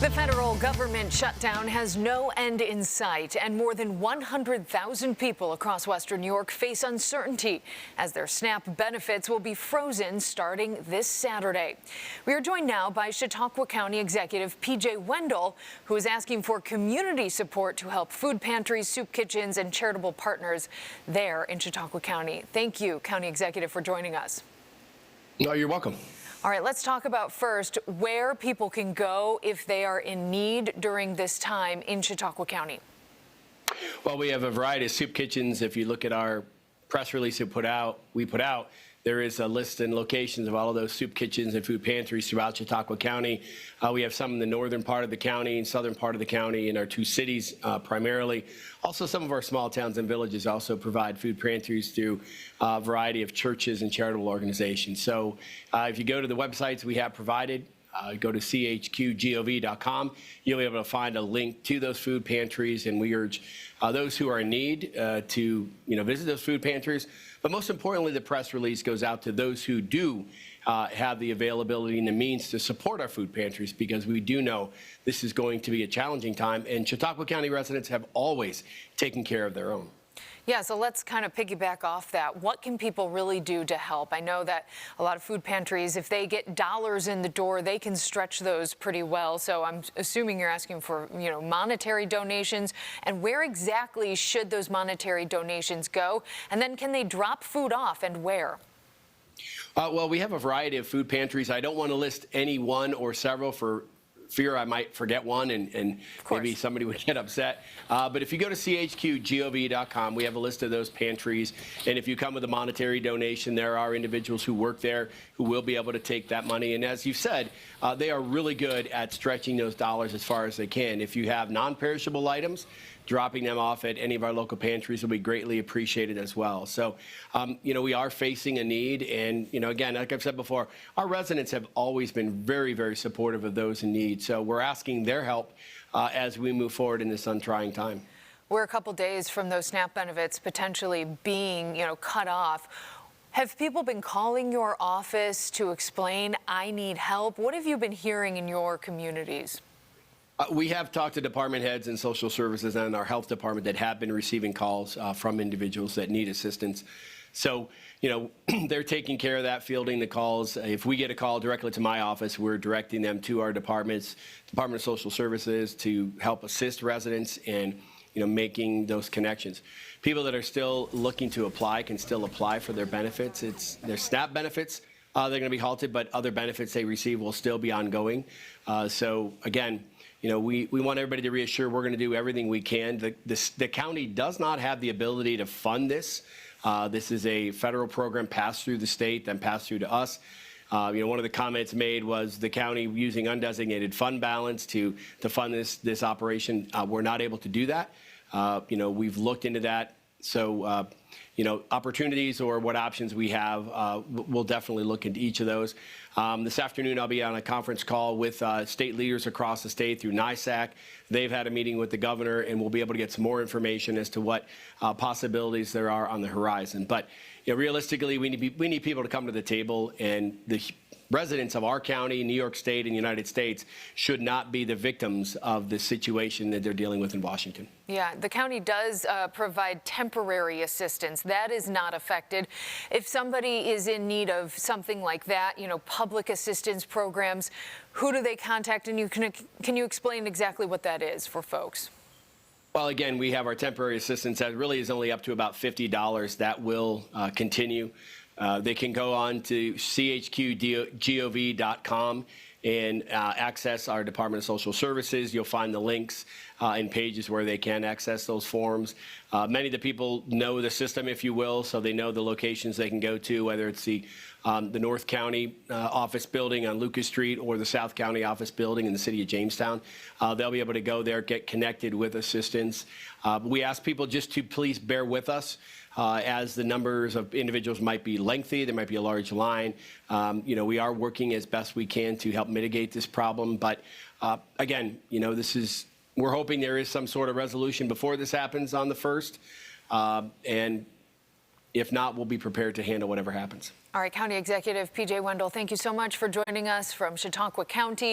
The federal government shutdown has no end in sight, and more than 100,000 people across Western New York face uncertainty as their SNAP benefits will be frozen starting this Saturday. We are joined now by Chautauqua County Executive PJ Wendel, who is asking for community support to help food pantries, soup kitchens, and charitable partners there in Chautauqua County. Thank you, County Executive, for joining us. No, you're welcome. All right, let's talk about first where people can go if they are in need during this time in Chautauqua County. Well, we have a variety of soup kitchens. If you look at our press release we put out, there is a list and locations of all of those soup kitchens and food pantries throughout Chautauqua County. We have some in the northern part of the county and southern part of the county in our two cities primarily. Also, some of our small towns and villages also provide food pantries through a variety of churches and charitable organizations. So if you go to the websites we have provided, go to chqgov.com. You'll be able to find a link to those food pantries, and we urge those who are in need to visit those food pantries. But most importantly, the press release goes out to those who do have the availability and the means to support our food pantries, because we do know this is going to be a challenging time, and Chautauqua County residents have always taken care of their own. Yeah, so let's kind of piggyback off that. What can people really do to help? I know that a lot of food pantries, if they get dollars in the door, they can stretch those pretty well. So I'm assuming you're asking for, monetary donations. And where exactly should those monetary donations go? And then can they drop food off, and where? Well, we have a variety of food pantries. I don't want to list any one or several for fear I might forget one and maybe somebody would get upset. But if you go to chqgov.com, we have a list of those pantries. And if you come with a monetary donation, there are individuals who work there who will be able to take that money. And as you said, they are really good at stretching those dollars as far as they can. If you have non-perishable items, dropping them off at any of our local pantries will be greatly appreciated as well. So, we are facing a need. And, again, like I've said before, our residents have always been very, very supportive of those in need. So we're asking their help as we move forward in this untrying time. We're a couple days from those SNAP benefits potentially being, cut off. Have people been calling your office to explain, I need help? What have you been hearing in your communities? We have talked to department heads and social services and our health department that have been receiving calls from individuals that need assistance. So, they're taking care of that, fielding the calls. If we get a call directly to my office, we're directing them to our departments, Department of Social Services, to help assist residents and, making those connections. People that are still looking to apply can still apply for their benefits. It's their SNAP benefits. They're going to be halted, but other benefits they receive will still be ongoing. So, again, we want everybody to reassure we're going to do everything we can. The county does not have the ability to fund this. This is a federal program passed through the state, then passed through to us. One of the comments made was the county using undesignated fund balance to fund this operation. We're not able to do that. We've looked into that. So, opportunities or what options we have, we'll definitely look into each of those. This afternoon, I'll be on a conference call with state leaders across the state through NYSAC. They've had a meeting with the governor, and we'll be able to get some more information as to what possibilities there are on the horizon. But realistically, we need people to come to the table, and the residents of our county, New York State, and United States should not be the victims of the situation that they're dealing with in Washington. Yeah, the county does provide temporary assistance. That is not affected. If somebody is in need of something like that, public assistance programs, who do they contact? And can you explain exactly what that is for folks? Well, again, we have our temporary assistance that really is only up to about $50. That will continue. They can go on to chqgov.com and access our Department of Social Services. You'll find the links and pages where they can access those forms. Many of the people know the system, if you will, so they know the locations they can go to, whether it's the North County office building on Lucas Street or the South County office building in the city of Jamestown. They'll be able to go there, get connected with assistance. We ask people just to please bear with us. As the numbers of individuals might be lengthy, there might be a large line. We are working as best we can to help mitigate this problem. But again, we're hoping there is some sort of resolution before this happens on the 1st. And if not, we'll be prepared to handle whatever happens. All right, County Executive PJ Wendel, thank you so much for joining us from Chautauqua County.